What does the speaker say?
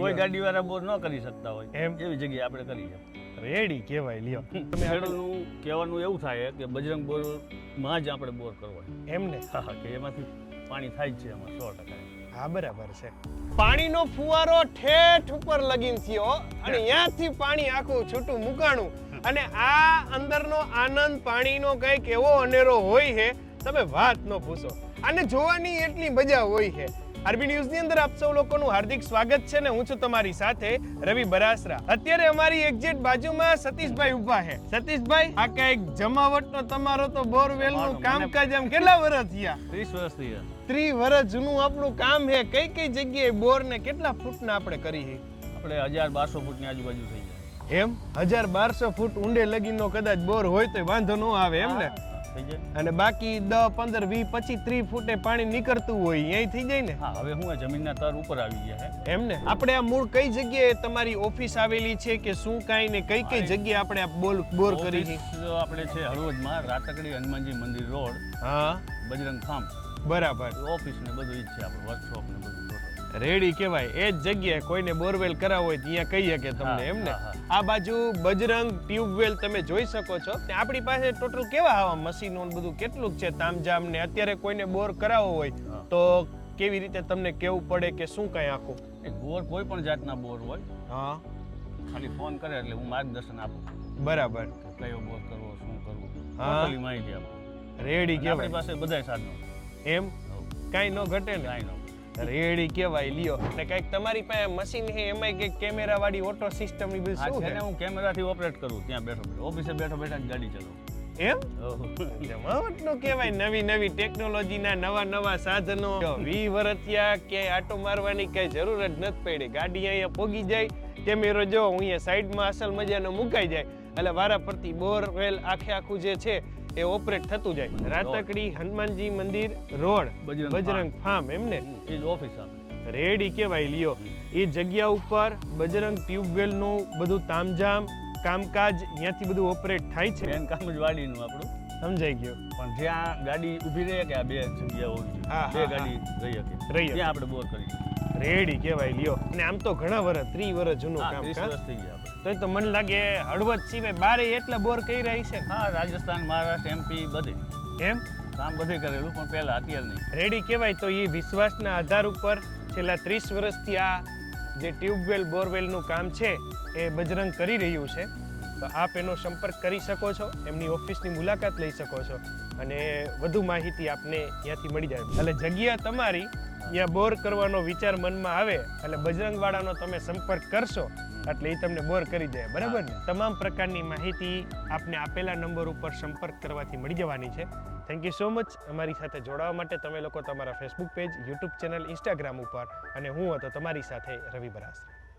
કોઈ ગાડીવાળા બોર ન કરી શકતા હોય એવી જગ્યાએ આપણે કરી છે. રેડી કહેવાય લ્યો. ખેડૂતનું કહેવાનું એવું થાય કે બજરંગ બોરમાં જ આપણે બોર કરવો એમને કે એમાંથી પાણી થાય જ છે એમાં 100%. હા બરાબર છે. પાણીનો ફુવારો ઠેઠ ઉપર લગીન થયો અને ત્યાંથી પાણી આખું છૂટું મુકાણું અને આ અંદરનો આનંદ પાણીનો કંઈક એવો અનેરો હોય છે તમે વાત ન પૂછો. અને જોવાની એટલી મજા હોય છે. આરબી ન્યૂઝ ની અંદર આપ સૌ લોકોનું હાર્દિક સ્વાગત છે ને હું છું તમારી સાથે રવિ બરાસરા. અત્યારે અમારી એક્ઝેક્ટ બાજુમાં સતીશભાઈ ઊભા છે. સતીશભાઈ, આ કઈક જમાવટનો તમારો તો બોરવેલ નું કામકાજ આમ કેટલા વર્ષ થયા? 30 વર્ષ થયા. 30 વર્ષ જૂનું આપણું કામ છે. કઈ કઈ જગ્યાએ બોર ને કેટલા ફૂટના આપણે કરી છે? આપણે 1200 ફૂટની આજુબાજુ થઈ જાય. એમ 1200 ફૂટ ઊંડે લગીનો કદાચ બોર હોય તો વાંધો ન આવે એમ ને? અને બાકી 10, 15, 20, 25, 30 ફૂટે પાણી નીકળતું હોય અહીં થઈ જાય ને? હા, હવે હું જમીનના તર ઉપર આવી ગયા છે એમ ને? આપણે આ મૂળ કઈ જગ્યાએ તમારી ઓફિસ આવેલી છે કે શું કાઈ ને કઈ કઈ જગ્યાએ આપણે આ બોર કરી છે? આપણે છે હળવદમાં રાતકડી હનુમાનજી મંદિર રોડ. હા, બજરંગ ફાર્મ. બરાબર. ઓફિસ ને બધું ઈ જ છે આપણું, વર્કશોપ ને બધું. રેડી કહેવાય. એ જ જગ્યાએ કોઈને બોરવેલ કરાવવો હોય ત્યાં કહી શકે તમને એમ ને? આ બાજુ બજરંગ ટ્યુબવેલ તમે જોઈ શકો છો. આપણી પાસે ટોટલ કેવા આવા મશીનો બધું કેટલું છે તામજામ ને? અત્યારે કોઈને બોર કરાવવો હોય તો કેવી રીતે તમને કેવું પડે કે શું કઈ આખું? બોર કોઈ પણ જાતના બોર હોય, હા, ખાલી ફોન કરે એટલે હું માર્ગદર્શન આપું. બરાબર. કયો બોર કરવો, શું કરવું, ટોટલી માહિતી આપું. રેડી કહેવાય. આપણી પાસે બધાય સાધનો એમ કાઈ ન ઘટે ને? કાઈ ન. રેડી કહેવાય લ્યો. ને કઈક તમારી પાસે મશીન છે એમાં કઈક કેમેરા વાળી ઓટો સિસ્ટમ ની બધું શું છે? હું કેમેરાથી ઓપરેટ કરું ત્યાં બેઠો ઓફિસે બેઠો બેઠા જ ગાડી ચલાવું. એમ જમાવટનું કહેવાય. નવી નવી ટેકનોલોજીના નવા નવા સાધનો. 20 વર્ષ થયા ક્યાંય આટો મારવાની કઈ જરૂર જ નથી પડી. ગાડી અહીંયા પોગી જાય, કેમેરો જો અહીંયા સાઈડમાં અસલ મજાનો મુકાઈ જાય એટલે વારા પરથી બોરવેલ આખે આખું જે છે એ ઓપરેટ થતું જાય. રાતકડી હનુમાનજી મંદિર રોડ, બજરંગ ફાર્મ એમને? એ જ ઓફિસ આપણી. રેડી કહેવાય લ્યો. એ જગ્યા ઉપર બજરંગ ટ્યુબવેલ નું બધું તામજામ કામકાજ ત્યાંથી બધું ઓપરેટ થાય છે. મેન કામ જ વાડીનું આપણું. સમજાઈ ગયું. પણ જ્યાં ગાડી ઊભી રહે કે આ બે જગ્યા હોવી જોઈએ, બે ગાડી રહી શકે ત્યાં આપણે બોર કરીશું. રેડી કહેવાય લ્યો. અને આમ તો ઘણા વર્ષ 30 વર્ષ જૂનું કામ. 30 વર્ષ થઈ ગયા આપણે. તો મને લાગે હળવદ સિવાય બારે એટલા બોર કરી રહી છે. હા, રાજસ્થાન, મહારાષ્ટ્ર, એમપી બધે એમ કામ બધે કરેલું પણ પહેલા અત્યારે નહીં. રેડી કહેવાય. તો એ વિશ્વાસના આધાર ઉપર છેલ્લા 30 વર્ષથી આ જે ટ્યુબવેલ બોરવેલનું કામ છે એ બજરંગ કરી રહ્યું છે. તો આપ એનો સંપર્ક કરી શકો છો, એમની ઓફિસની મુલાકાત લઈ શકો છો અને વધુ માહિતી આપને ત્યાંથી મળી જાય. એટલે જગ્યા તમારી ત્યાં બોર કરવાનો વિચાર મનમાં આવે એટલે બજરંગ વાળાનો તમે સંપર્ક કરશો એટલે એ તમને બોર કરી દે. બરાબર ને? તમામ પ્રકારની માહિતી આપને આપેલા નંબર ઉપર સંપર્ક કરવાથી મળી જવાની છે. થેન્ક યુ સો મચ અમારી સાથે જોડાવા માટે. તમે લોકો તમારા Facebook page, YouTube channel, Instagram ઉપર અને હું હતો તમારી સાથે રવિ બરાસરા.